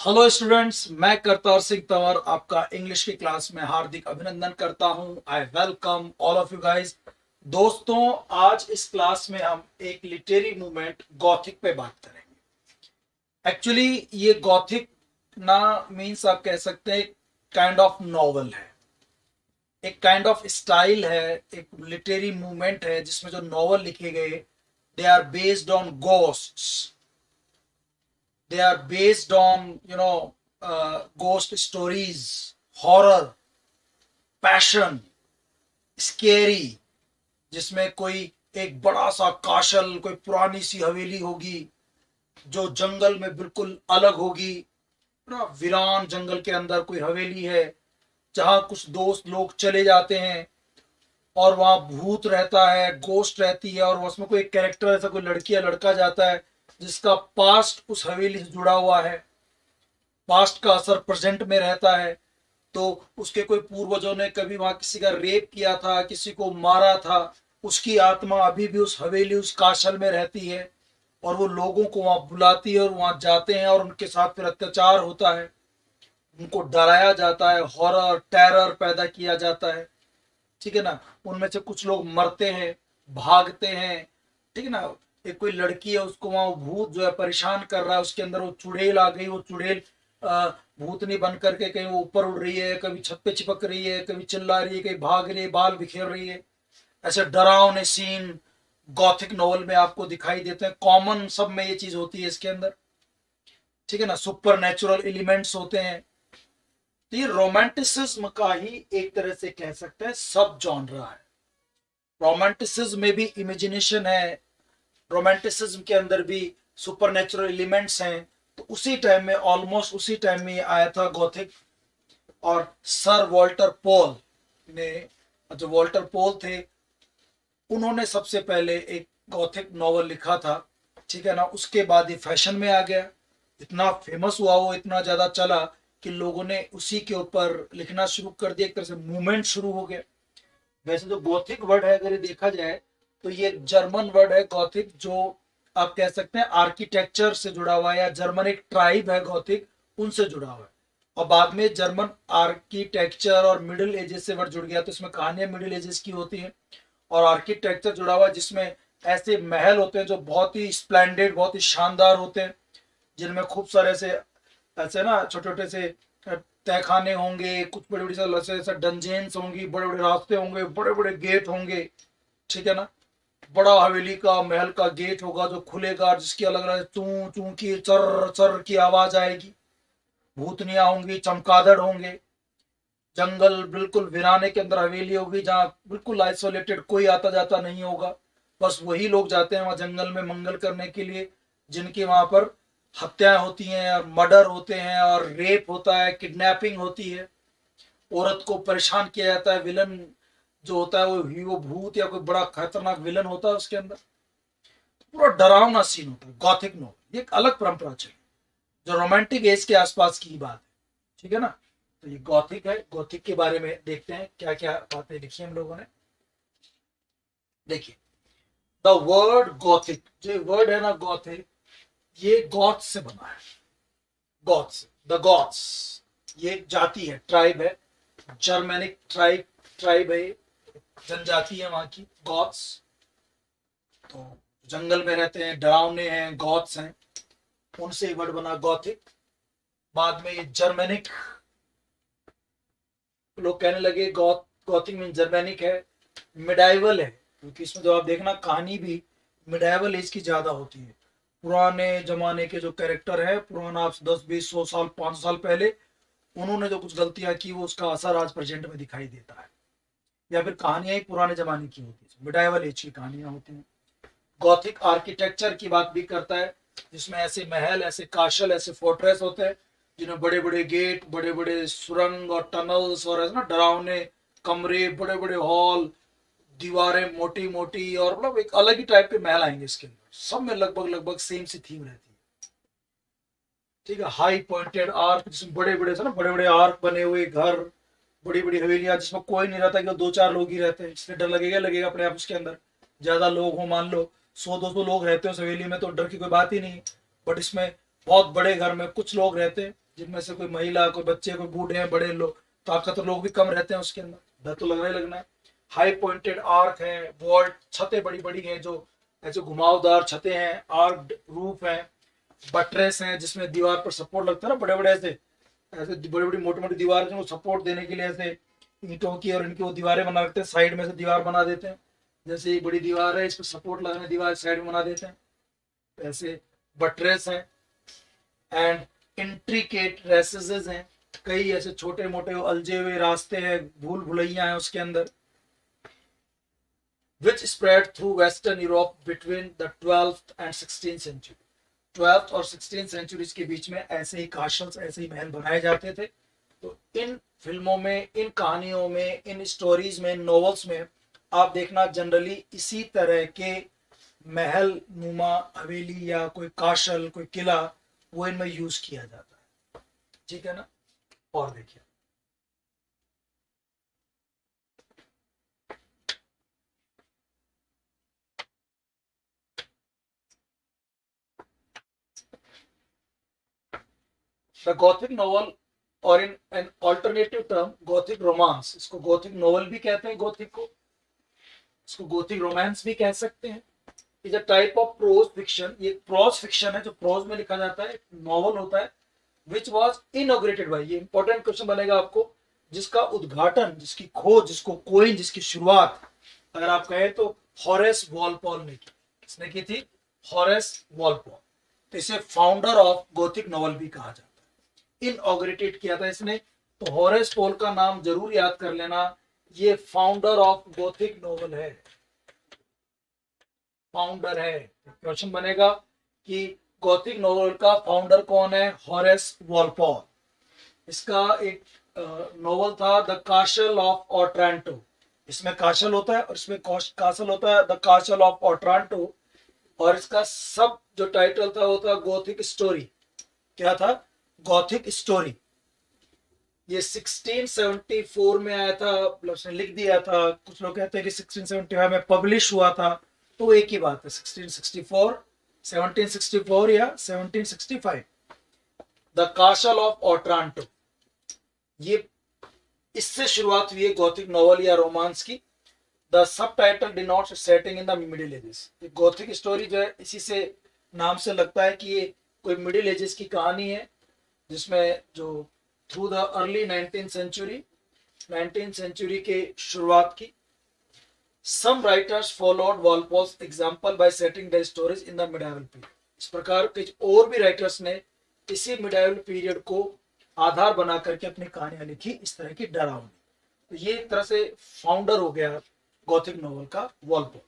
Hello students, मैं करतार सिंह तंवर आपका English की क्लास में हार्दिक अभिनंदन करता हूं। I welcome all of you guys. दोस्तों, आज इस क्लास में हम एक लिटरेरी मूवमेंट गॉथिक पे बात करेंगे। एक्चुअली ये गॉथिक ना मीन्स आप कह सकते हैं काइंड ऑफ नॉवल है, एक काइंड ऑफ स्टाइल है, एक लिटरेरी मूवमेंट है जिसमें जो नॉवल लिखे गए they are based on ghosts, they are based on ghost stories, horror, passion, scary, जिसमें कोई एक बड़ा सा काशल, कोई पुरानी सी हवेली होगी जो जंगल में बिल्कुल अलग होगी ना। वीरान जंगल के अंदर कोई हवेली है जहां कुछ दोस्त लोग चले जाते हैं और वहां भूत रहता है, गोस्ट रहती है, और उसमें कोई कैरेक्टर ऐसा कोई लड़की या लड़का जाता है जिसका पास्ट उस हवेली से जुड़ा हुआ है, पास्ट का असर प्रेजेंट में रहता है। तो उसके कोई पूर्वजों ने कभी वहां किसी का रेप किया था, किसी को मारा था, उसकी आत्मा अभी भी उस हवेली, उस काशल में रहती है और वो लोगों को वहां बुलाती है और वहां जाते हैं और उनके साथ फिर अत्याचार होता है, उनको डराया जाता है, हॉरर टेरर पैदा किया जाता है। ठीक है ना। उनमें से कुछ लोग मरते हैं, भागते हैं। ठीक है ना। एक कोई लड़की है, उसको वहां भूत जो है परेशान कर रहा है, उसके अंदर वो चुड़ैल आ गई, वो चुड़ैल भूतनी बन करके कहीं वो ऊपर उड़ रही है, कभी छत पे चिपक रही है, कभी चिल्ला रही है, कहीं भाग रही है, बाल बिखेर रही है। ऐसे डरावने सीन गॉथिक नॉवल में आपको दिखाई देते हैं। कॉमन सब में ये चीज होती है इसके अंदर। ठीक है ना। सुपर नेचुरल एलिमेंट्स होते हैं। तो ये रोमांटिसिज्म का ही एक तरह से कह सकते हैं सब जॉनरा है। रोमांटिसिज्म में भी इमेजिनेशन है, रोमांटिसिज्म के अंदर भी सुपर नेचुरल एलिमेंट्स हैं। तो उसी टाइम में, ऑलमोस्ट उसी टाइम में आया था गॉथिक। और सर वॉल्टर पोल ने, जो वॉल्टर पोल थे, उन्होंने सबसे पहले एक गॉथिक नॉवल लिखा था। ठीक है ना। उसके बाद ये फैशन में आ गया, इतना फेमस हुआ, वो इतना ज्यादा चला कि लोगों ने उसी के ऊपर लिखना शुरू कर दिया। एक तरह से मूवमेंट शुरू हो गया। वैसे तो गॉथिक वर्ड है, अगर ये देखा जाए तो ये जर्मन वर्ड है गॉथिक, जो आप कह सकते हैं आर्किटेक्चर से जुड़ा हुआ है, या जर्मन एक ट्राइब है गॉथिक, उनसे जुड़ा हुआ है। और बाद में जर्मन आर्किटेक्चर और मिडिल एजेस से वर्ड जुड़ गया, तो इसमें कहानियां मिडिल एजेस की होती हैं। और आर्किटेक्चर जुड़ा हुआ है जिसमें ऐसे महल होते हैं जो बहुत ही स्प्लेंडेड, बहुत ही शानदार होते हैं, जिनमें खूब सारे ऐसे ऐसे ना छोटे छोटे से तहखाने होंगे, कुछ बड़ी बड़ी ऐसे डंजेन्स होंगी, बड़े बड़े रास्ते होंगे, बड़े बड़े गेट होंगे। ठीक है ना। बड़ा हवेली का, महल का गेट होगा जो खुलेगा, जिसकी अलग अलग चू चू की, चर चर की आवाज आएगी। भूतनिया होंगी, चमकादड़ होंगे। जंगल बिल्कुल वीराने के अंदर हवेली होगी जहाँ बिल्कुल आइसोलेटेड, कोई आता जाता नहीं होगा। बस वही लोग जाते हैं वहां जंगल में मंगल करने के लिए जिनकी वहां पर हत्याएं होती हैं और मर्डर होते हैं और रेप होता है, किडनैपिंग होती है, औरत को परेशान किया जाता है। विलन जो होता है वो भूत या कोई बड़ा खतरनाक विलन होता है उसके अंदर। पूरा डरावना सीन होता है गॉथिक नॉवल। ये एक अलग परंपरा चली जो रोमांटिक एज के आसपास की बात है। ठीक है ना। तो ये गॉथिक है। गॉथिक के बारे में देखते हैं क्या क्या बातें लिखी हम लोगों ने। देखिए, द वर्ड गॉथिक, जो वर्ड है ना गॉथिक, ये गॉथ से बना है। गॉथ्स, द गॉथ्स, ये एक जाति है, ट्राइब है, जर्मेनिक ट्राइब है, जनजाति है वहां की, गॉथ्स। तो जंगल में रहते हैं, डरावने हैं, गॉथ्स हैं, उनसे वर्ड बना गॉथिक। बाद में ये जर्मेनिक, लोग कहने लगे गॉथिक मीन जर्मेनिक है। मिडाइवल है क्योंकि इसमें जो आप देखना कहानी भी मिडाइवल एज की ज्यादा होती है। पुराने जमाने के जो कैरेक्टर है, पुराना आप 10 20 100 साल 500 साल पहले उन्होंने जो कुछ गलतियां की, वो उसका असर आज प्रेजेंट में दिखाई देता है। या फिर कहानियां ही पुराने जमाने की होती है, मिडाइवल एज की कहानियां होती हैं। गॉथिक आर्किटेक्चर की बात भी करता है जिसमें ऐसे महल, ऐसे काशल, ऐसे फोर्ट्रेस होते हैं जिन्हें बड़े बड़े गेट, बड़े बड़े सुरंग और टनल्स और ऐसे ना डरावने कमरे, बड़े बड़े हॉल, दीवारें मोटी मोटी, और मतलब एक अलग ही टाइप के महल आएंगे इसके अंदर। सब में लगभग लगभग सेम सी थीम रहती है। ठीक है। हाई पॉइंटेड आर्क, जिसमें बड़े बड़े से ना बड़े बड़े आर्क बने हुए घर, बड़ी बड़ी हवेलियां जिसमें कोई नहीं रहता, केवल 2 4 लोग ही रहते हैं, इसलिए डर लगेगा लगेगा अपने आप उसके अंदर। ज्यादा लोग हो, मान लो 100 200 लोग रहते हो उस हवेली में, तो डर की कोई बात ही नहीं। बट इसमें बहुत बड़े घर में कुछ लोग रहते हैं जिनमें से कोई महिला, कोई बच्चे, कोई बूढ़े हैं, बड़े लोग, ताकतवर लोग भी कम रहते हैं उसके अंदर, डर तो लगना ही लगना है। हाई पॉइंटेड आर्क है, वॉल्ट, छतें बड़ी बड़ी हैं जो ऐसे घुमावदार छतें हैं, आर्क्ड रूफ है, बट्रेस हैं जिसमें दीवार पर सपोर्ट लगता है ना, बड़े बड़े ऐसे ऐसे बड़ी बड़ी मोटी मोटी दीवार जो सपोर्ट देने के लिए ऐसे ईंटों की और इनकी वो दीवारें बना रखते हैं, साइड में से दीवार बना देते हैं, जैसे ये बड़ी दीवार है इस पर सपोर्ट लगाने दीवार साइड में बना देते हैं, ऐसे बट्रेस हैं। एंड इंट्रिकेट रेसेस हैं, कई ऐसे छोटे मोटे उलझे हुए रास्ते हैं, भूल भुलैया हैं उसके अंदर, which spread through Western Europe between the 12th and 16th century. 12th और 16th centuries के बीच में ऐसे ही काशल्स, ऐसे ही महल बनाए जाते थे। तो इन फिल्मों में, इन कहानियों में, इन स्टोरीज में, नॉवेल्स में आप देखना जनरली इसी तरह के महल नुमा हवेली या कोई काशल, कोई किला, वो इनमें यूज किया जाता है। ठीक है ना। और देखिए द गॉथिक नॉवल, और in an alternative term Gothic romance, इसको गॉथिक नॉवल भी कहते हैं, गॉथिक को, इसको गॉथिक रोमांस भी कह सकते हैं, is a type of pros fiction. ये प्रोज फिक्शन है जो प्रोज में लिखा जाता है, नॉवल होता है, विच वॉज इनॉग्रेटेड बाय, ये इंपॉर्टेंट क्वेश्चन बनेगा आपको, जिसका उद्घाटन, जिसकी खोज, जिसको कोइन, जिसकी शुरुआत अगर आप कहें तो हॉरेस वॉलपॉल ने की। किसने की थी? Horace Walpole. तो इसे फाउंडर ऑफ गॉथिक नॉवल भी कहा जाता है, इनऑग्रेटेड किया था इसने। तो हॉरेस वॉल का नाम जरूर याद कर लेना, ये फाउंडर ऑफ गॉथिक नॉवल है, फाउंडर है। क्वेश्चन बनेगा कि गॉथिक नॉवल का फाउंडर कौन है? Horace Walpole. इसका एक नॉवल था द कासल ऑफ ऑट्रांटो, इसमें कासल होता है और इसमें कासल होता है, द कासल ऑफ ऑट्रांटो। और इसका सब जो टाइटल था वो था गॉथिक स्टोरी। क्या था? Gothic story. ये 1674 में आया था, उसने लिख दिया था। कुछ लोग कहते हैं कि 1675 में पब्लिश हुआ था, तो एक ही बात है, 1664, 1764 या 1765। द कासल ऑफ ऑट्रांटो, ये इससे शुरुआत हुई है गॉथिक नॉवल या रोमांस की। The sub title denotes setting in the middle ages. Gothic story जो है इसी से नाम से लगता है कि ये कोई मिडिल एजेस की कहानी है, जिसमें जो through the early 19th century के शुरुआत की। Some writers followed Walpole's example by setting the stories in the medieval period. इस प्रकार के और भी राइटर्स ने इसी मिडिवल पीरियड को आधार बना करके अपनी कहानियां लिखी, इस तरह की डरावनी। तो ये एक तरह से फाउंडर हो गया गॉथिक नॉवल का वॉलपॉल।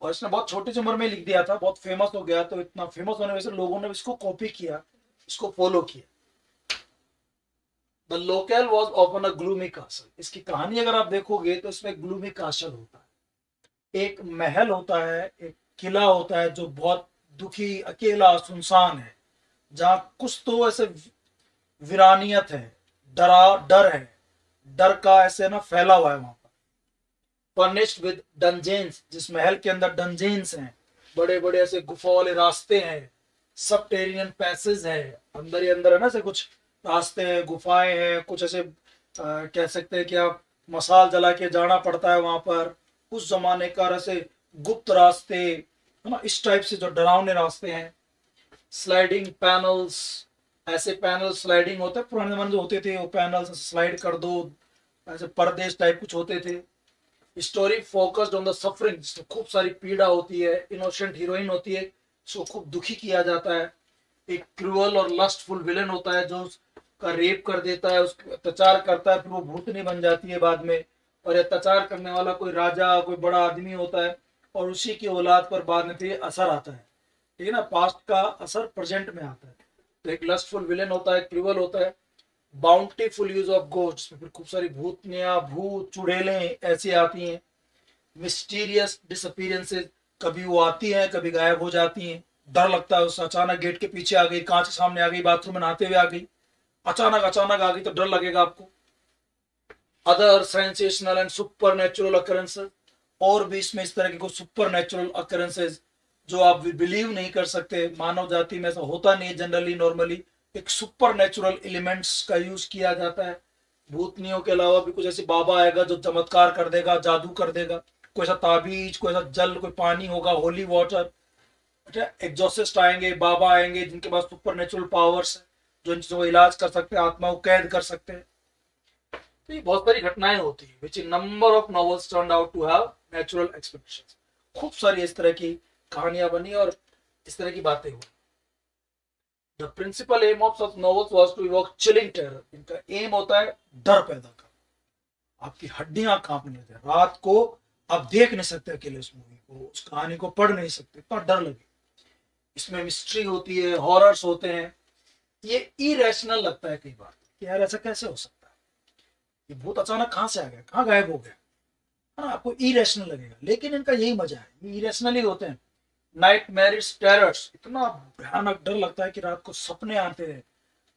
और इसने बहुत छोटी सी उम्र में लिख दिया था, बहुत फेमस हो गया। तो इतना फेमस होने वजह से लोगों ने इसको कॉपी किया, इसको फॉलो किया। The local was often a gloomy castle. इसकी कहानी अगर आप देखोगे तो इसमें ग्लूमी कासल होता है, एक महल होता है, एक किला होता है जो बहुत दुखी, अकेला, सुनसान है, जहां कुछ तो ऐसे वीरानियत है, डर है, डर का ऐसे ना फैला हुआ है वहां पर। फर्निश्ड विद डंजेन्स, जिस महल के अंदर डंजेन्स हैं, बड़े बड़े ऐसे गुफा वाले रास्ते हैं, सबटेरियन पैसेज है, अंदर ही अंदर है ना, ऐसे कुछ रास्ते हैं, गुफाएं हैं, कुछ ऐसे कह सकते हैं कि आप मसाल जला के जाना पड़ता है वहां पर। उस जमाने का ऐसे गुप्त रास्ते है ना, इस टाइप से जो डरावने रास्ते हैं। स्लाइडिंग पैनल्स, ऐसे पैनल स्लाइडिंग होते हैं पुराने जमाने जो होते थे, वो पैनल्स स्लाइड कर दो, ऐसे पर्दे टाइप कुछ होते थे। Story focused on the suffering, जिसमें खूब सारी पीड़ा होती है, इनोसेंट हीरोइन होती है, उसको खूब दुखी किया जाता है। एक क्रूअल और लस्टफुल विलन होता है जो उसका रेप कर देता है, उसका अत्याचार करता है, फिर वो भूतनी बन जाती है बाद में। और अत्याचार करने वाला कोई राजा, कोई बड़ा आदमी होता है, और उसी की औलाद पर बाद में फिर असर आता है। ठीक है ना, पास्ट का असर प्रेजेंट में आता है। तो एक लस्टफुल विलेन होता है, क्रूअल होता है। बाउंटीफुल यूज ऑफ गोस्ट, फिर खूब सारी भूतनियां, भूत, चुड़ैलें ऐसी आती हैं। मिस्टीरियस डिसअपीयरेंसेस, कभी वो आती हैं, कभी गायब हो जाती हैं, डर लगता है उससे। अचानक गेट के पीछे आ गई, कांच के सामने आ गई, बाथरूम में नहाते हुए आ गई, अचानक आ गई तो डर लगेगा आपको। Other sensational and supernatural occurrences, और भी इसमें इस तरह के कुछ सुपर नेचुरल अकरेंसेस जो आप बिलीव नहीं कर सकते, मानव जाति में ऐसा होता नहीं है जनरली, नॉर्मली, एक सुपर नेचुरल एलिमेंट्स का यूज किया जाता है। भूतनियों के अलावा भी कुछ ऐसे बाबा आएगा जो चमत्कार कर देगा, जादू कर देगा, कोई ऐसा ताबीज, कोई ऐसा जल, कोई पानी होगा, होली वाटर। अच्छा, एग्जॉर्सिस्ट आएंगे, बाबा आएंगे जिनके पास सुपर नेचुरल पावर्स है, जो इन चीजों का इलाज कर सकते हैं, आत्मा को कैद कर सकते हैं। तो ये बहुत सारी घटनाएं होती है which number of novels turn out to have natural explanations. खूब सारी इस तरह की कहानियां बनी और इस तरह की बातें हुई। The principal aim of such novels was to evoke chilling terror. इनका एम होता है डर पैदा करना, आपकी हड्डियां कांपने लगती है, रात को आप देख नहीं सकते अकेले उस मूवी को, उस कहानी को पढ़ नहीं सकते, इतना डर लगे। इसमें मिस्ट्री होती है, हॉरर्स होते हैं। ये इरेशनल लगता है कई बार कि यार ऐसा कैसे हो सकता है, ये भूत अचानक कहां से आ गया, कहां गायब हो गया, है ना, आपको इरेशनल लगेगा। लेकिन इनका यही मजा है, ये इरेशनल ही होते हैं। नाइट मैरिज टेरर्स, इतना भयानक डर लगता है कि रात को सपने आते हैं,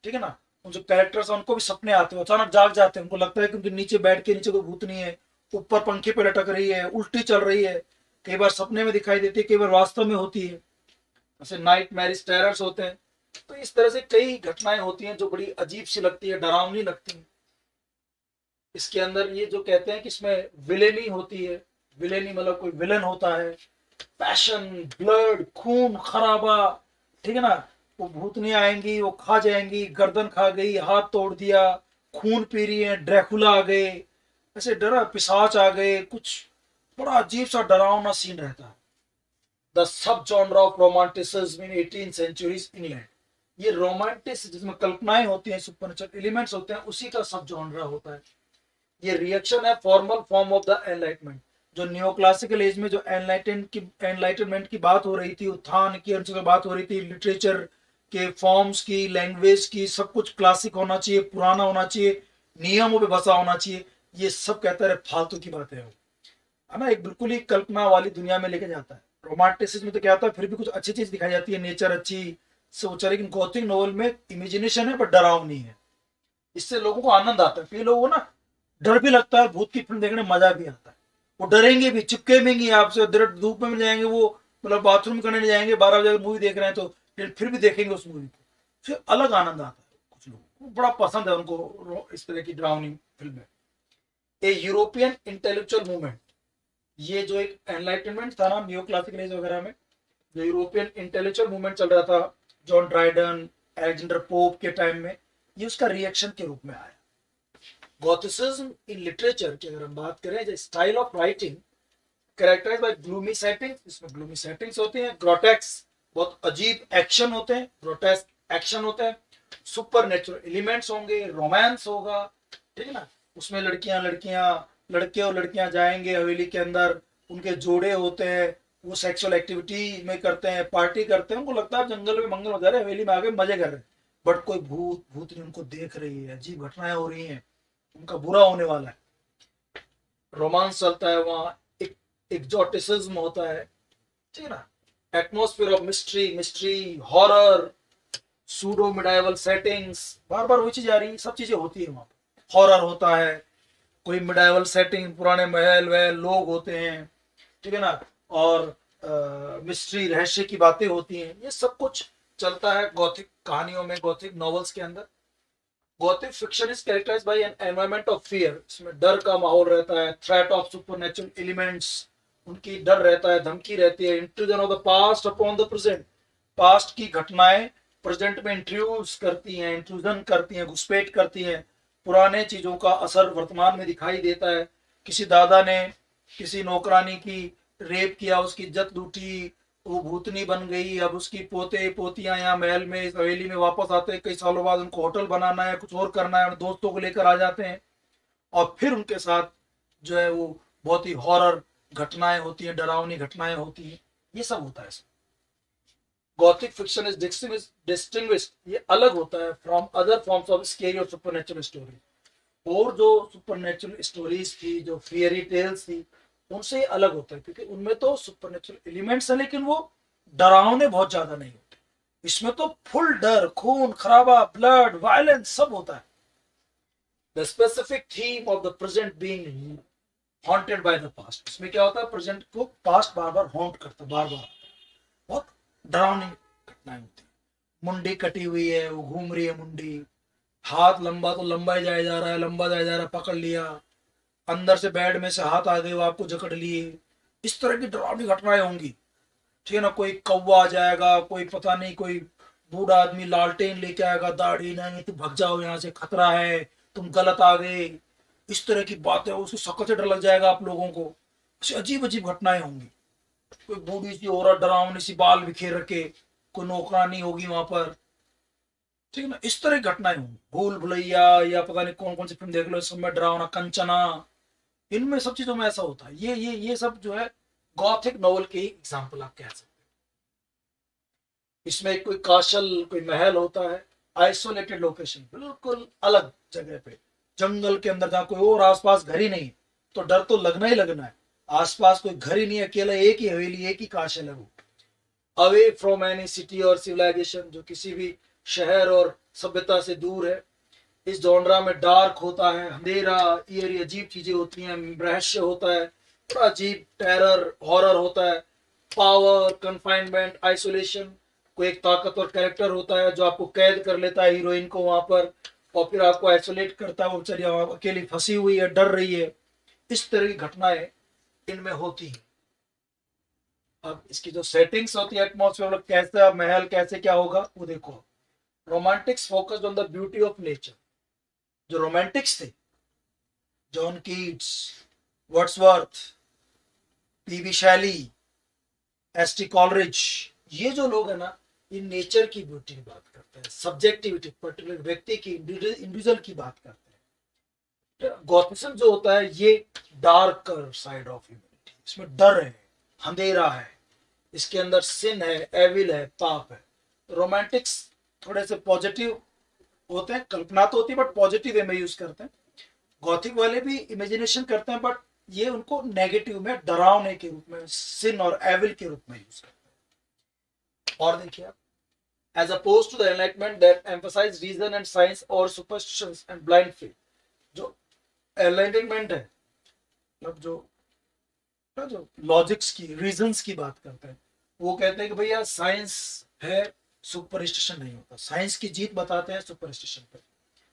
ठीक है ना। उन जो कैरेक्टर्स हैं उनको भी सपने आते हैं, अचानक जाग जाते हैं, उनको लगता है कि उनके नीचे बैठ के, नीचे कोई भूत नहीं है, ऊपर पंखे पे लटक रही है, उल्टी चल रही है, कई बार सपने में दिखाई देती है, कई बार वास्तव में होती है। ऐसे नाइट मैरिज टेरर्स होते हैं। तो इस तरह से कई घटनाएं होती हैं जो बड़ी अजीब सी लगती है, डरावनी लगती हैं। इसके अंदर ये जो कहते हैं कि इसमें विलेनी होती है, विलेनी मतलब कोई विलन होता है, पैशन, ब्लड, खून खराबा, ठीक है ना। वो भूतनी आएंगी, वो खा जाएंगी, गर्दन खा गई, हाथ तोड़ दिया, खून पी रही है, ड्रैकुला आ गए, ऐसे डरा पिशाच आ गए, कुछ बड़ा अजीब सा डरावना सीन रहता है। The sub genre of romanticism in 18th centuries England. ये रोमांटिस जिसमें कल्पनाएं होती हैं, सुपरनेचुरल एलिमेंट्स होते हैं, उसी का सब जॉनर होता है। ये रिएक्शन है formal form of the enlightenment. जो न्यो क्लासिकल एज में जो एनलाइटमेंट की बात हो रही थी, उत्थान की उनसे बात हो रही थी, लिटरेचर के फॉर्म्स की, लैंग्वेज की, सब कुछ क्लासिक होना चाहिए, पुराना होना चाहिए, नियमों पे बसा होना चाहिए, ये सब कहता है फालतू की बातें है ना। एक बिल्कुल ही कल्पना वाली दुनिया में लेके जाता है। रोमांटिसिज्म में तो क्या होता है, फिर भी कुछ अच्छी चीज दिखाई जाती है, नेचर अच्छी सोचा, लेकिन गॉथिक नॉवल में इमेजिनेशन है पर डरावनी है। इससे लोगों को आनंद आता है, कई लोगों को ना डर भी लगता है, भूत की फिल्म देखने में मजा भी आता है। वो डरेंगे भी, चिपके भी आपसे, धूप में जाएंगे, वो मतलब बाथरूम करने जाएंगे, 12 बजे मूवी देख रहे हैं तो फिर भी देखेंगे उस मूवी को, फिर अलग आनंद आता है। कुछ लोगों को बड़ा पसंद है उनको इस तरह की डरावनी फिल्में। ए यूरोपियन इंटेलेक्चुअल मूवमेंट, ये जो एक एनलाइटनमेंट था ना न्यू क्लासिकल एज वगैरह में, जो यूरोपियन इंटेलेक्चुअल मूवमेंट चल रहा था जॉन ड्राइडन, अलेक्जेंडर पोप के टाइम में, ये उसका रिएक्शन के रूप में आया। गॉथिसिज्म इन लिटरेचर की अगर हम बात करें, style of writing characterised by gloomy settings, इसमें ग्लूमी सेटिंग्स होते हैं, ग्रोटेक्स बहुत अजीब एक्शन होते हैं, ग्रोटेस्क एक्शन होते हैं, सुपर नेचुरल एलिमेंट्स होंगे, रोमांस होगा, ठीक है ना। उसमें लड़कियां लड़के और लड़कियां जाएंगे हवेली के अंदर, उनके जोड़े होते हैं, वो सेक्सुअल एक्टिविटी में करते हैं, पार्टी करते हैं, उनको लगता है जंगल में मंगल हो जा रहे हैं, हवेली में आगे मजे कर रहे हैं, बट कोई भूत नहीं उनको देख रही है, अजीब घटनाएं हो रही हैं, उनका बुरा होने वाला है। रोमांस चलता है वहां, एक एक्सोटिसिज्म होता है, ठीक है ना। Atmosphere of mystery, horror, pseudo medieval settings, बार बार वही चीज आ रही है, सब चीजें होती है वहां पर। हॉरर होता है, कोई मिडाइवल सेटिंग, पुराने महल वहल, लोग होते हैं, ठीक है ना, और मिस्ट्री, रहस्य की बातें होती हैं, ये सब कुछ चलता है गॉथिक कहानियों में, गॉथिक नॉवेल्स के अंदर। Gothic fiction is characterised by an environment of fear, इसमें डर का माहौल रहता है, थ्रेट ऑफ सुपरनैचुरल एलिमेंट्स, उनकी डर रहता है, धमकी रहती है, intrusion of the past upon the present, past की घटनाएं प्रेजेंट में इंट्रूज करती हैं, इंट्रूजन करती हैं, घुसपैठ करती हैं, पुराने चीजों का असर वर्तमान में दिखाई देता है। किसी दादा ने किसी नौकरानी की रेप किया, उसकी इज्जत लूटी, वो भूतनी बन गई, अब उसकी पोते पोतियां यहाँ महल में, इस हवेली में वापस आते हैं, कई सालों बाद उनको होटल बनाना है, कुछ और करना है, दोस्तों को लेकर आ जाते हैं, और फिर उनके साथ जो है वो बहुत ही हॉरर घटनाएं होती हैं, डरावनी घटनाएं होती हैं, ये सब होता है। गॉथिक फिक्शन इज डिस्टिंग्विश्ड, ये अलग होता है from other forms of scary और सुपरनैचुरल स्टोरी। और जो सुपरनैचुरल स्टोरीज थी, जो फेयरी टेल्स थी, उनसे अलग होता है, क्योंकि उनमें तो सुपरनैचुरल एलिमेंट्स हैं, लेकिन वो डरावने बहुत ज्यादा नहीं होते। इसमें तो फुल डर, खून खराबा, ब्लड, वायलेंस सब होता है। The specific theme of the present being haunted by the past, इसमें क्या होता है, प्रेजेंट को पास्ट बार बार हॉन्ट करता है, बार बार बहुत डरावनी घटनाएं होती है। मुंडी कटी हुई है, वो घूम रही है मुंडी, हाथ लंबा तो लंबा ही जाया जा रहा है, लंबा जाया जा रहा है, पकड़ लिया, अंदर से बेड में से हाथ आ गए, वो आपको जकड़ लिए। इस तरह की डरावनी घटनाएं होंगी। ठीक है ना, कोई कौवा आ जाएगा, कोई पता नहीं, कोई बूढ़ा आदमी लालटेन लेके आएगा, दाढ़ी नहीं, तुम भग जाओ यहाँ से, खतरा है, तुम गलत आ गए। इस तरह की बातें, उसको शक्ल से डर लग जाएगा आप लोगों को। ऐसी अजीब अजीब घटनाएं होंगी। कोई बूढ़ी सी औरत डरावनी सी बाल बिखेर रखे, कोई नौकरानी होगी वहां पर। ठीक है ना, इस तरह की घटनाएं होंगी। भूल भुलैया या पता नहीं कौन कौन सी फिल्म देख लो, इस समय डरावना कंचना, इनमें सब चीजों में ऐसा होता है। ये सब जो है गॉथिक नॉवल के एग्जाम्पल आप कह सकते हैं। इसमें कोई काशल, कोई महल होता है, आइसोलेटेड लोकेशन, बिल्कुल अलग जगह पे, जंगल के अंदर, जहाँ कोई और आसपास घर ही नहीं, तो डर तो लगना ही लगना है। आसपास कोई घर ही नहीं है, अकेला एक ही हवेली, एक ही काशल है वो। अवे फ्रॉम एनी सिटी और सिविलाइजेशन, जो किसी भी शहर और सभ्यता से दूर है। इस जॉनरा में डार्क होता है, अंधेरा, ये अजीब चीजें होती हैं, रहस्य होता है, बड़ा अजीब, टेरर, हॉरर होता है, पावर, कन्फाइनमेंट, आइसोलेशन। कोई एक ताकतवर कैरेक्टर होता है जो आपको कैद कर लेता है, हीरोइन को वहां पर, और फिर आपको आइसोलेट करता है, वो बेचारी अकेली फंसी हुई है, डर रही है। इस तरह की घटनाएं इनमें होती हैं। अब इसकी जो सेटिंग्स होती है, एटमॉस्फेयर, कैसा महल, कैसे क्या होगा, वो देखो। Romantics focused on the beauty of nature. जो रोमांटिक्स थे, जॉन कीट्स, वर्ड्सवर्थ, पीवी शैली, एस टी कॉलरिज, ये जो लोग हैं ना, ये नेचर की ब्यूटी की बात करते हैं, सब्जेक्टिविटी, पर्टिकुलर व्यक्ति की, इंडिविजुअल की बात करते हैं। गॉथिज्म जो होता है, ये डार्कर साइड ऑफ ह्यूमैनिटी, इसमें डर है, अंधेरा है, इसके अंदर सिन है, एविल है, पाप है। रोमांटिक्स थोड़े से पॉजिटिव होते हैं, कल्पना तो होती है बट पॉजिटिव वे में यूज करते हैं। गॉथिक वाले भी इमेजिनेशन करते हैं, बट ये उनको नेगेटिव में, डरावने के रूप में, सिन और एविल के रूप में यूज करते हैं। और देखिए आप, as opposed to the enlightenment that emphasise reason and science और सुपरस्टिशंस एंड ब्लाइंड फेथ। जो एनलाइटमेंट है, मतलब जो लॉजिक्स की, रीजंस की बात करते हैं, वो कहते हैं कि भैया साइंस है, सुपरस्टिशन नहीं होता। साइंस की जीत बताते हैं सुपरस्टिशन पे,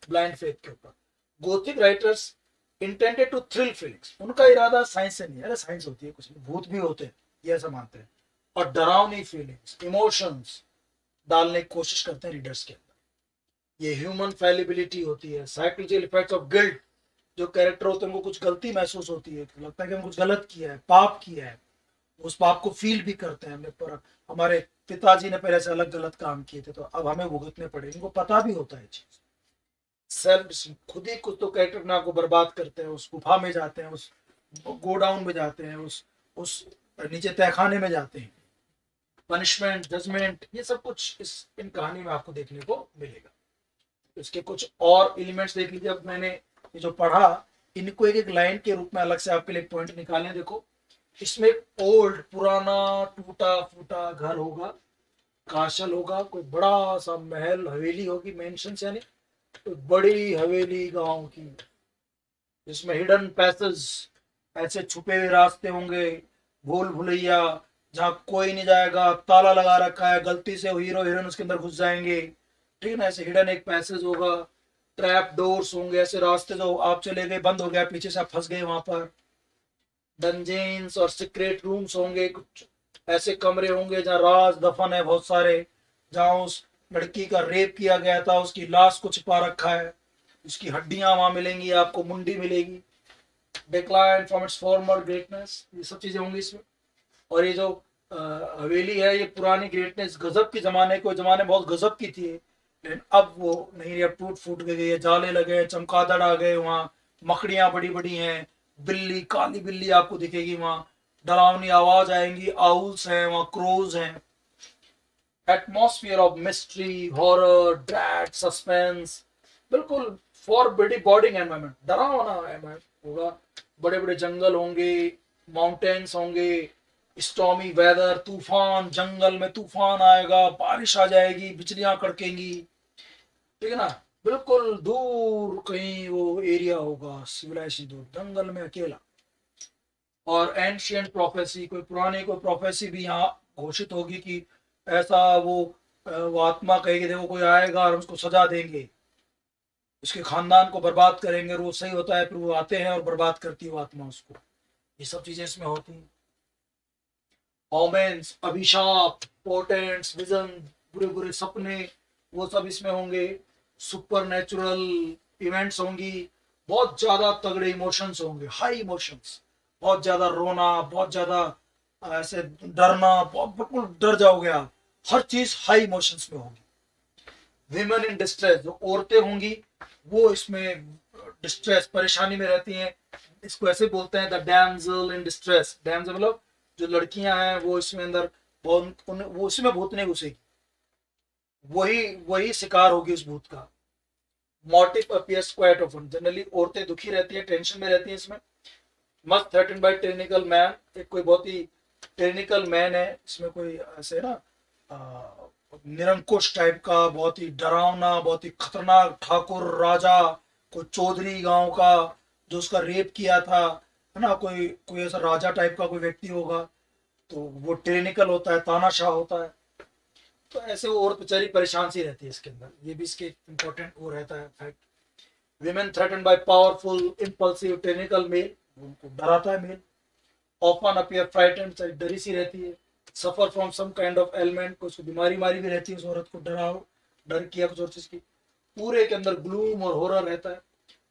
ब्लाइंड फेथ के ऊपर। Gothic writers intended to thrill feelings, उनका इरादा साइंस से नहीं, अरे साइंस होती है कुछ नहीं, भूत भी होते हैं, ये ऐसा मानते हैं, और डरावनी फीलिंग्स, इमोशंस डालने की कोशिश करते हैं रीडर्स के अंदर। ये ह्यूमन फैलिबिलिटी होती है, साइकोलॉजिकल इफेक्ट्स ऑफ गिल्ट। जो कैरेक्टर होते हैं उनको कुछ गलती महसूस होती है, तो लगता है कि हम कुछ गलत किया है, पाप किया है, उस पाप को फील भी करते हैं हमने, पर हमारे पिताजी ने पहले से अलग गलत काम किए थे, तो अब हमें भुगतने पड़े, इनको पता भी होता है चीज। सेल्फ, खुद ही कुछ तो कैरेक्टर अपने आप को बर्बाद करते हैं, उस गुफा में जाते हैं, उस गोडाउन में जाते हैं, उस नीचे तहखाने में जाते हैं। पनिशमेंट, जजमेंट, ये सब कुछ इस इन कहानी में आपको देखने को मिलेगा। इसके कुछ और एलिमेंट्स देख लीजिए। अब मैंने ये जो पढ़ा, इनको एक एक लाइन के रूप में अलग से आपके लिए पॉइंट निकालें। देखो, इसमें ओल्ड, पुराना, टूटा फूटा घर होगा, काशल होगा, कोई बड़ा सा महल, हवेली होगी, मेंशन यानी तो बड़ी हवेली गांव की, जिसमें हिडन पैसेज, ऐसे छुपे हुए रास्ते होंगे, भूल भुलैया, जहाँ कोई नहीं जाएगा, ताला लगा रखा है, गलती से हीरो हीरोइन उसके अंदर घुस जाएंगे। ठीक है ना, ऐसे हिडन एक पैसेज होगा, ट्रैप डोर्स होंगे, ऐसे रास्ते जो आप चले गए, बंद हो गया, पीछे से आप फंस गए वहां पर। डंजेन्स और सीक्रेट रूम्स होंगे, कुछ ऐसे कमरे होंगे जहाँ राज दफन है बहुत सारे, जहाँ उस लड़की का रेप किया गया था, उसकी लाश को छिपा रखा है, उसकी हड्डियां वहां मिलेंगी, आपको मुंडी मिलेगी। Decline from its farmer greatness, ये सब चीजें होंगी इसमें। और ये जो हवेली है, ये पुरानी ग्रेटनेस, गजब के जमाने, कोई जमाने बहुत गजब की थी, लेकिन अब वो नहीं, अब टूट फूट गई है, जाले लगे, चमगादड़ आ गए वहाँ, मकड़ियां बड़ी बड़ी हैं, बिल्ली, काली बिल्ली आपको दिखेगी वहाँ, डरावनी आवाज आएंगी, आउल्स हैं वहाँ, क्रोज हैं। Atmosphere of mystery, horror, dread, suspense, बिल्कुल फॉरबिडिंग एनवायरनमेंट, डरावना एनवायरनमेंट होगा। बड़े बड़े जंगल होंगे, माउंटेन्स होंगे, स्टॉर्मी वेदर, तूफान, जंगल में तूफान आएगा, बारिश आ जाएगी, बिजलियां कड़केंगी। ठीक है ना, बिल्कुल दूर कहीं वो एरिया होगा, सिविलाइजेशन दूर, जंगल में अकेला। और एंशियंट प्रोफेसी, कोई पुरानी कोई प्रोफेसी भी यहाँ घोषित होगी कि ऐसा वो वो आत्मा कहेगी देखो कोई आएगा और उसको सजा देंगे, उसके खानदान को बर्बाद करेंगे, और वो सही होता है, फिर वो आते हैं और बर्बाद करती है वो आत्मा उसको। ये सब चीजें इसमें होती हैं। ओमेन्स, अभिशाप, पोर्टेंट्स, विजन, बुरे बुरे सपने, वो सब इसमें होंगे। सुपर नेचुरल इवेंट्स होंगी, बहुत ज्यादा तगड़े इमोशंस होंगे, हाई इमोशंस, बहुत ज्यादा रोना, बहुत ज्यादा ऐसे डरना, बहुत बिल्कुल डर जाओगे आप, हर चीज हाई इमोशंस में होगी। विमेन इन डिस्ट्रेस, जो औरतें होंगी वो इसमें डिस्ट्रेस, परेशानी में रहती हैं। इसको ऐसे बोलते हैं द डैम्सel इन डिस्ट्रेस। डैम्सel मतलब जो लड़कियां हैं वो इसमें अंदर वो इसमें भूत नहीं घुसेगी, वही वही शिकार होगी उस भूत का। Motive appears quite often, generally औरतें दुखी रहती हैं, टेंशन में रहती हैं इसमें। Must threaten by technical man, एक कोई बहुत ही टेक्निकल मैन है इसमें, कोई ऐसे ना निरंकुश टाइप का, बहुत ही डरावना, बहुत ही खतरनाक ठाकुर राजा, कोई चौधरी गांव का जो उसका रेप किया था, है ना, कोई कोई ऐसा राजा टाइप का कोई व्यक्ति होगा, तो वो टेक्निकल होता है, तानाशाह होता है। तो ऐसे वो औरत बेचारी परेशान सी रहती है इसके अंदर, ये भी इसके इम्पोर्टेंट वो रहता है fact. Women threaten by powerful impulsive technical male, उनको डराता है मेल। ऑफन अपीयर फ्राइटेंड, डरी सी रहती है। Suffer from some kind of element, कुछ बीमारी मारी भी रहती है उस औरत को, डर किया कुछ और चीज की। पूरे के अंदर ग्लूम और हॉरर रहता है।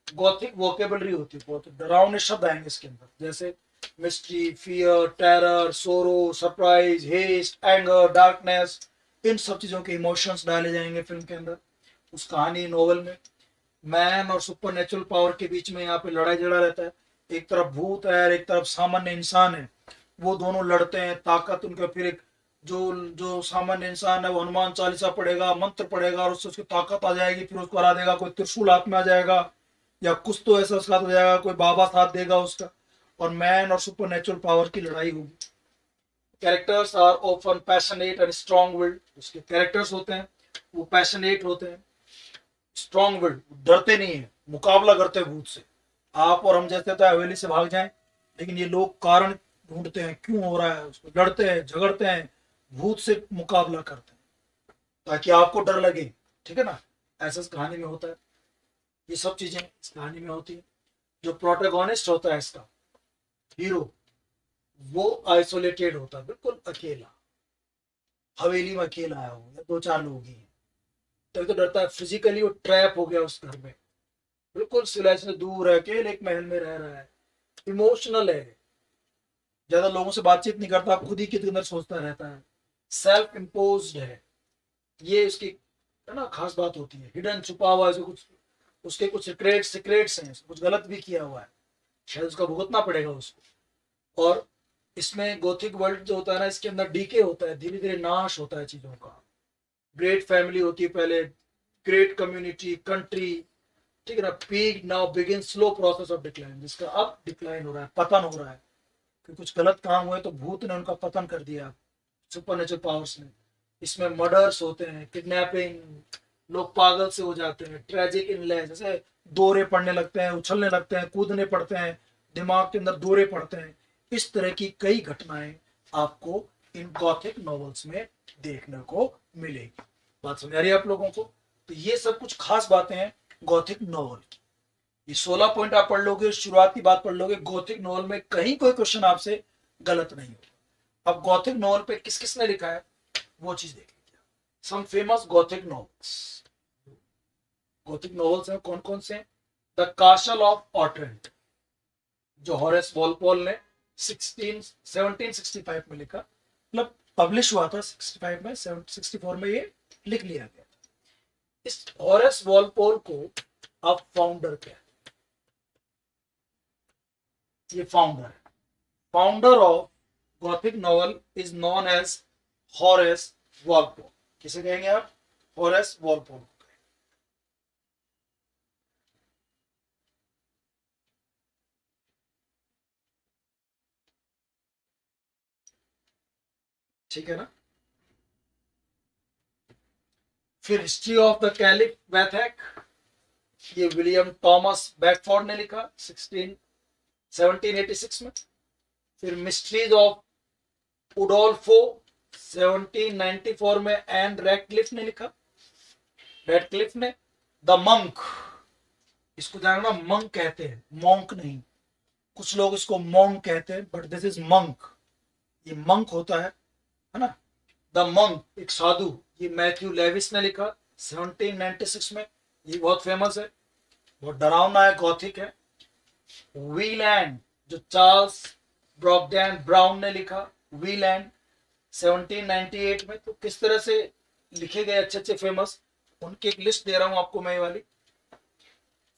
गॉथिक वोकेबलरी होती है, बहुत डरावने शब्द आएंगे इसके अंदर, जैसे मिस्ट्री, फियर, टेरर, सोरो, सरप्राइज, हेस्ट, एंगर, डार्कनेस, इन सब चीजों के इमोशंस डाले जाएंगे फिल्म के अंदर, उस कहानी नोवेल में। मैन और सुपर नेचुरल पावर के बीच में यहाँ पे लड़ाई झगड़ा रहता है। एक तरफ भूत है और एक तरफ सामान्य इंसान है, वो दोनों लड़ते हैं, ताकत उनके। फिर एक जो जो सामान्य इंसान है वो हनुमान चालीसा पढ़ेगा, मंत्र पढ़ेगा, और उससे उसकी ताकत आ जाएगी, फिर उसको हरा देगा। कोई त्रिशूल हाथ में आ जाएगा, या कुछ तो ऐसा उसका हो जाएगा, कोई बाबा साथ देगा उसका, और मैन और सुपर नेचुरल पावर की लड़ाई होगी। Characters are often passionate and strong willed, उसके कैरेक्टर्स होते हैं वो पैशनेट होते हैं, स्ट्रॉन्ग विल्ड, डरते नहीं है, मुकाबला करते हैं भूत से। आप और हम जैसे तो हवेली से भाग जाएं, लेकिन ये लोग कारण ढूंढते हैं क्यों हो रहा है, उसको लड़ते हैं, झगड़ते हैं, भूत से मुकाबला करते हैं ताकि आपको डर लगे, ठीक है ना। ऐसा इस कहानी में होता है, ये सब चीजें इस कहानी में होती है। जो प्रोटोगोनिस्ट होता है इसका, हीरो, वो आइसोलेटेड होता है, बिल्कुल अकेला, हवेली में अकेला आया हो, या दो चार लोग ही हैं, तभी तो डरता है। फिजिकली वो ट्रैप हो गया उस घर में, बिल्कुल सिविलाइजेशन से दूर है, अकेले एक महल में रह रहा है। इमोशनल है, ज्यादा लोगों से बातचीत नहीं करता, खुद ही के अंदर सोचता रहता है। सेल्फ इम्पोज्ड है, ये उसकी है ना खास बात होती है। हिडन, छुपा हुआ है, कुछ उसके कुछ सीक्रेट्स हैं, कुछ गलत भी किया हुआ है, शायद उसका भुगतना पड़ेगा उसको। और इसमें गोथिक वर्ल्ड जो होता है ना, इसके अंदर डीके होता है, धीरे धीरे नाश होता है चीजों का। ग्रेट फैमिली होती है पहले, ग्रेट कम्युनिटी, कंट्री, ठीक है ना। Peak now begin slow process of decline, जिसका अब डिक्लाइन हो रहा है, पतन हो रहा है, कि कुछ गलत काम हुए तो भूत ने उनका पतन कर दिया, सुपर नेचुरल पावर्स ने। इसमें मर्डर्स होते हैं, किडनैपिंग, लोग पागल से हो जाते हैं, ट्रेजिक इनलेस, जैसे दौरे पड़ने लगते हैं, उछलने लगते हैं, कूदने पड़ते हैं, दिमाग के अंदर दौरे पड़ते हैं। इस तरह की कई घटनाएं आपको इन गॉथिक नॉवेल्स में देखने को मिलेगी। बात समझ आ रही है आप लोगों को? तो ये सब कुछ खास बातें हैं गॉथिक नॉवल की। ये 16 पॉइंट आप पढ़ लोगे, शुरुआती बात पढ़ लोगे, गॉथिक नॉवल में कहीं कोई क्वेश्चन आपसे गलत नहीं होगा। अब गॉथिक नॉवल पे किस किसने लिखा है वो चीज देख लीजिए। Some famous Gothic novels, Gothic novels हैं कौन कौन से? द कासल ऑफ ऑटरेंट, जो हॉरेस वॉलपोल ने 1765 में लिखा, मतलब पब्लिश हुआ था 65 में, 64 में ये लिख लिया गया। इस हॉरेस वॉलपोल को आप फाउंडर कहते हैं, ये फाउंडर है। Founder of Gothic novel is known as Horace Walpole. किसे कहेंगे आप? Horace Walpole. ठीक है ना। फिर history of the caliph Vathek, ये विलियम थॉमस बैकफोर्ड ने लिखा 1786 में। फिर मिस्ट्रीज ऑफ उडोल्फो 1794 में एन रैडक्लिफ ने लिखा, रैडक्लिफ ने। द मंक, इसको जानना, मंक कहते हैं, मॉन्क नहीं। कुछ लोग इसको मॉन्क कहते हैं, बट दिस इज मंक। ये मंक होता है ना। द मंक, एक साधु, ये मैथ्यू लेविस ने लिखा 1796 में। ये बहुत फेमस है, बहुत डरावना है, गॉथिक है। वीलैंड, जो चार्ल्स ब्रॉकडेन ब्राउन ने लिखा, वीलैंड 1798 में। तो किस तरह से लिखे गए अच्छे अच्छे फेमस, उनकी एक लिस्ट दे रहा हूं आपको मैं, ये वाली।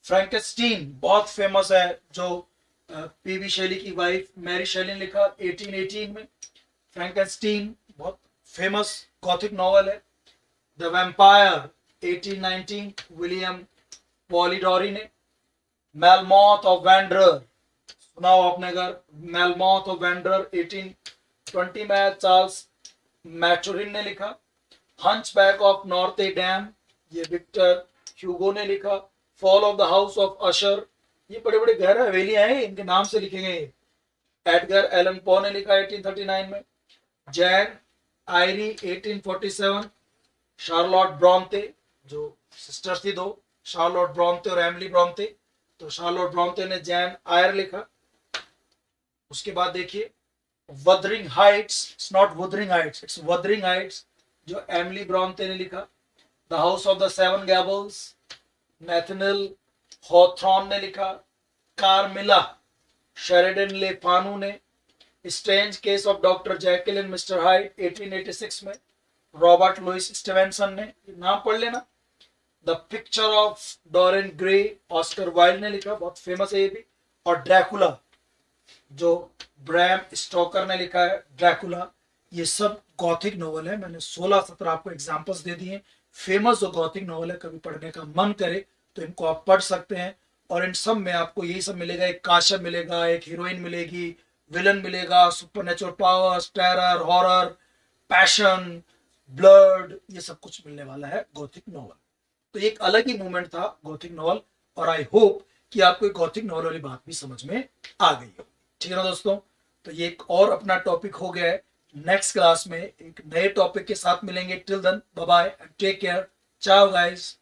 फ्रैंकेस्टीन बहुत फेमस है, जो पीवी शेली की वाइफ मैरी शेली ने लिखा 1818 में। फ्रैंकेस्टीन बहुत फेमस गॉथिक नॉवल है। द वैम्पायर 1819, विलियम पॉलीडोरी ने। मेलमॉथ ऑफ वेंडरर, सुना हो आपने अगर, मेलमॉथ ऑफ वेंडरर 1820 में चार्ल्स मैचुरिन ने लिखा। हंचबैक ऑफ नॉर्थे डैम, ये विक्टर ह्यूगो ने लिखा। Fall of the house of Usher, ये बड़े बड़े घर हवेलियां हैं, इनके नाम से लिखे गए। एडगर एलन पो ने लिखा 1839 में। जैन आयरी 1847। शार्लोट ब्रॉन्ते, जो सिस्टर्स थी दो, शार्लोट ब्रॉन्ते और एमिली ब्रॉन्ते, तो शार्लोट ब्रॉन्ते ने जैन आयर लिखा। उसके बाद देखिए Wuthering Heights, it's not Wuthering Heights, it's Wuthering Heights, जो एमिली ब्रॉन्ते ने लिखा। The house of the seven gables, Nathaniel Hawthorne ने लिखा। कार्मिला शेरिडन ले फानू ने। Strange case of doctor Jekyll and mister Hyde 1886 में, Robert Louis Stevenson ने। नाम पढ़ लेना। The picture of Dorian Gray, Oscar Wilde ने लिखा, बहुत फेमस है ये भी। और ड्रैकुला, जो ब्रैम स्टोकर ने लिखा है, ड्रैकुला। ये सब गॉथिक नॉवल है। मैंने 16-17 आपको एग्जांपल्स दे दिए, फेमस जो गॉथिक नॉवल है। कभी पढ़ने का मन करे तो इनको आप पढ़ सकते हैं। और इन सब में आपको यही सब मिलेगा, एक काशा मिलेगा, एक हीरोइन मिलेगी, विलन मिलेगा, supernatural powers, terror, horror, passion, blood, ये सब कुछ मिलने वाला है गॉथिक नॉवल। तो एक अलग ही मूवमेंट था गॉथिक नॉवल, और आई होप कि आपको गॉथिक नॉवल वाली बात भी समझ में आ गई हो। ठीक है ना दोस्तों, तो ये एक और अपना टॉपिक हो गया है। नेक्स्ट क्लास में एक नए टॉपिक के साथ मिलेंगे। Till then bye bye and take care. Ciao guys.